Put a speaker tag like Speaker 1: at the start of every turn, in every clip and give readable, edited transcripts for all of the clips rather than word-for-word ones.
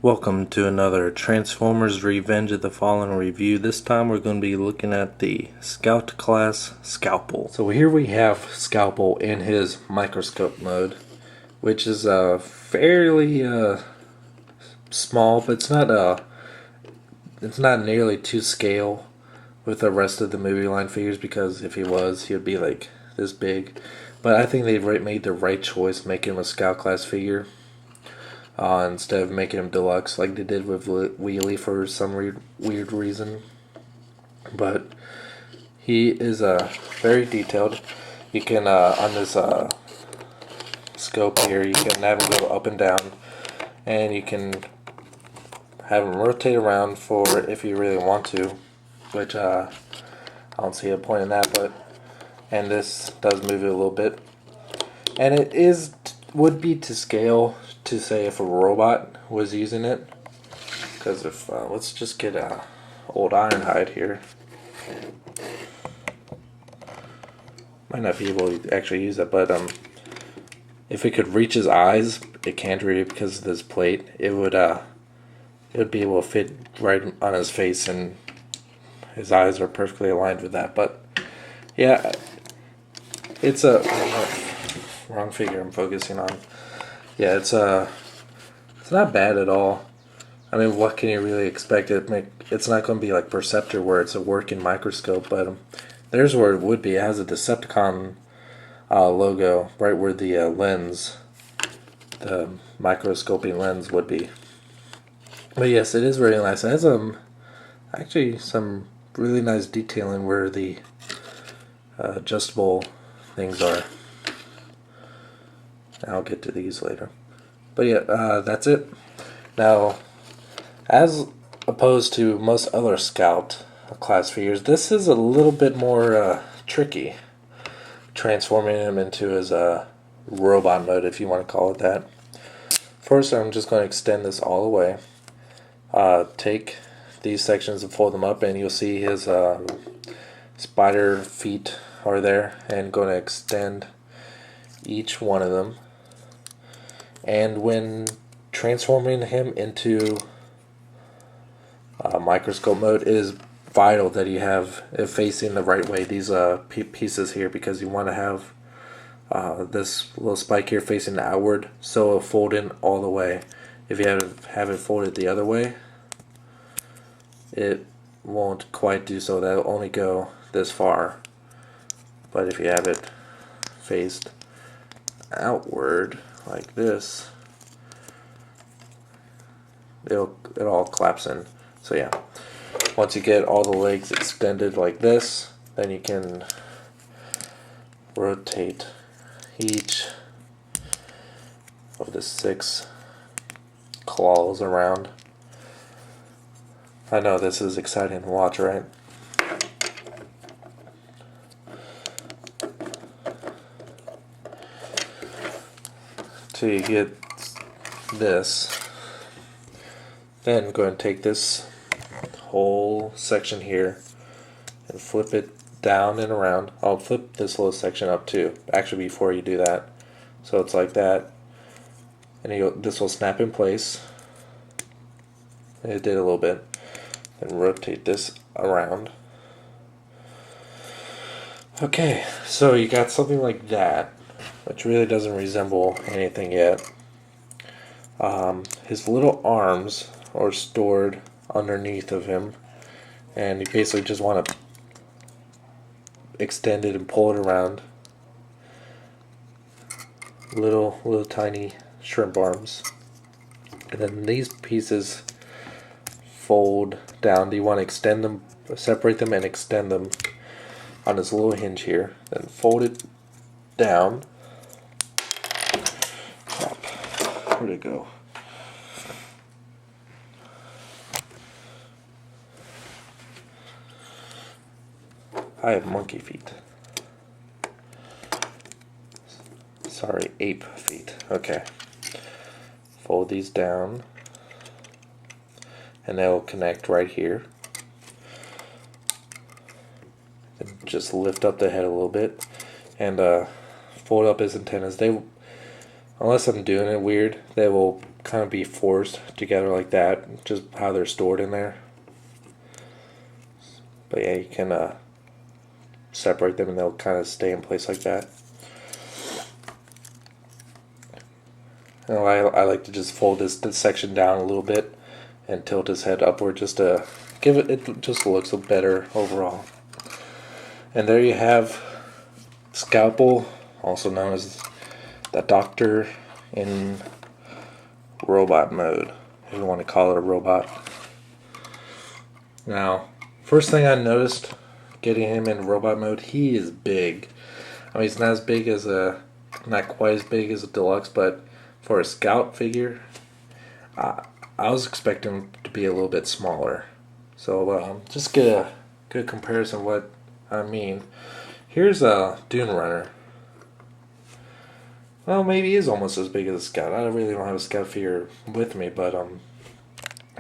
Speaker 1: Welcome to another Transformers Revenge of the Fallen review. This time we're going to be looking at the Scout class Scalpel. So here we have Scalpel in his microscope mode, which is fairly small, but it's not nearly to scale with the rest of the movie line figures, because if he was, he would be like this big. But I think they've made the right choice making him a Scout class figure. Instead of making him deluxe like they did with Wheelie for some weird reason. But he is very detailed. You can, on this scope here, you can have him go up and down, and you can have him rotate around for if you really want to, which I don't see a point in that, and this does move it a little bit. And it would be to scale to say if a robot was using it, because if let's just get a old Ironhide here. Might not be able to actually use it, but if it could reach his eyes, it can't reach it because of this plate. It would be able to fit right on his face, and his eyes are perfectly aligned with that. But yeah, it's a wrong figure I'm focusing on. Yeah, it's not bad at all. I mean, what can you really expect? It's not going to be like Perceptor where it's a working microscope, but there's where it would be. It has a Decepticon logo right where the lens, the microscoping lens would be. But yes, it is very nice. It has actually some really nice detailing where the adjustable things are. I'll get to these later. But yeah, that's it. Now, as opposed to most other Scout class figures, this is a little bit more tricky, transforming him into his robot mode, if you want to call it that. First, I'm just going to extend this all the way. Take these sections and fold them up, and you'll see his spider feet are there, and going to extend each one of them. And when transforming him into microscope mode, it is vital that you have it facing the right way, these pieces here, because you want to have this little spike here facing outward, so it'll fold in all the way. If you have it folded the other way, it won't quite do so. That'll only go this far. But if you have it faced outward like this, it all collapse in. So yeah, once you get all the legs extended like this, then you can rotate each of the 6 claws around. I know this is exciting to watch, right? Till you get this, then go and take this whole section here and flip it down and around. I'll flip this little section up too, actually, before you do that. So it's like that, and this will snap in place. It did a little bit. And rotate this around. Okay, so you got something like that, which really doesn't resemble anything yet. His little arms are stored underneath of him, and you basically just want to extend it and pull it around. Little tiny shrimp arms. And then these pieces fold down. Do you want to extend them, separate them and extend them on this little hinge here, then fold it down. Crap. Where'd it go? I have monkey feet. Sorry, ape feet. Okay. Fold these down, and they'll connect right here. And just lift up the head a little bit, and fold up his antennas. Unless I'm doing it weird, they will kind of be forced together like that, just how they're stored in there. But yeah, you can separate them and they'll kind of stay in place like that. I like to just fold this section down a little bit and tilt his head upward just to give it just looks better overall. And there you have Scalpel, also known as the Doctor in robot mode, if you want to call it a robot. Now, first thing I noticed getting him in robot mode, he is big. I mean, he's not as big as not quite as big as a deluxe, but for a scout figure, I was expecting him to be a little bit smaller. So just get a good comparison of what I mean. Here's a Dune Runner. Well, maybe he is almost as big as a scout. I really don't have a scout figure with me, but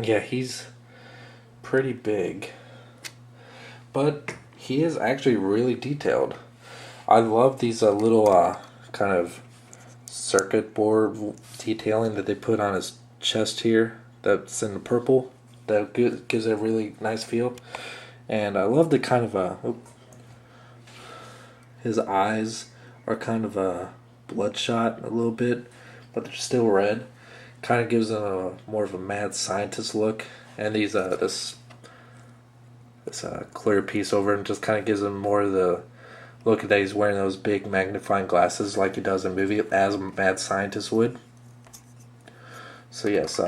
Speaker 1: yeah, he's pretty big. But he is actually really detailed. I love these little kind of circuit board detailing that they put on his chest here. That's in the purple. That gives it a really nice feel. And I love the kind of his eyes are kind of bloodshot a little bit, but they're still red. Kind of gives them more of a mad scientist look. And these this clear piece over him just kind of gives him more of the look that he's wearing those big magnifying glasses like he does in the movie, as a mad scientist would. So yes,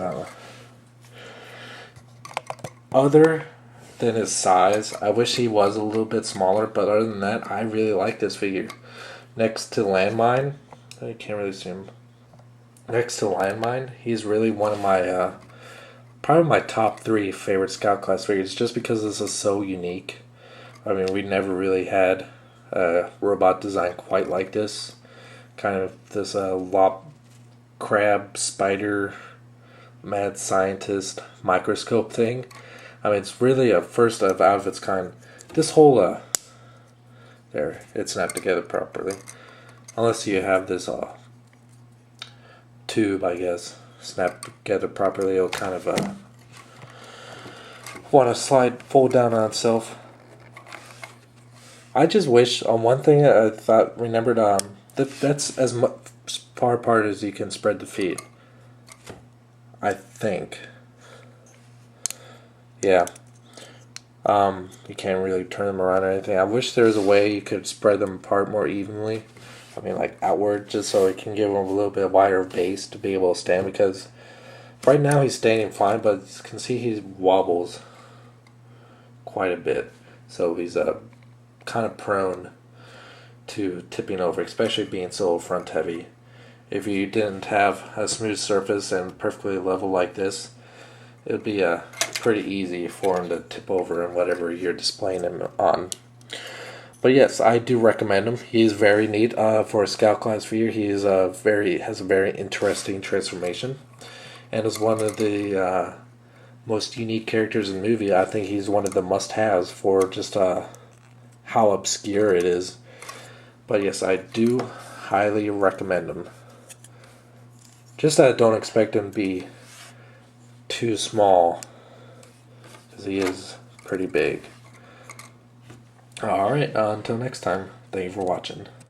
Speaker 1: other than his size, I wish he was a little bit smaller, but other than that, I really like this figure. Next to Landmine, I can't really see him. Next to Landmine, he's really one of my probably my top 3 favorite Scout class figures, just because this is so unique. I mean, we never really had a robot design quite like this. Kind of this lop crab spider mad scientist microscope thing. I mean, it's really a first out of its kind. This whole there, it's not together properly, unless you have this tube, I guess, snap together properly. It'll kind of want to fold down on itself. I just wish on one thing I remembered that's as far apart as you can spread the feet. I think. Yeah. You can't really turn them around or anything. I wish there was a way you could spread them apart more evenly. I mean, like outward, just so it can give him a little bit wider base to be able to stand. Because right now he's standing fine, but you can see he wobbles quite a bit. So he's kind of prone to tipping over, especially being so front heavy. If you didn't have a smooth surface and perfectly level like this, it would be pretty easy for him to tip over in whatever you're displaying him on. But yes, I do recommend him. He is very neat for a Scout class figure. He is has a very interesting transformation, and is one of the most unique characters in the movie. I think he's one of the must-haves for just how obscure it is. But yes, I do highly recommend him. Just don't expect him to be too small, because he is pretty big. Alright, until next time, thank you for watching.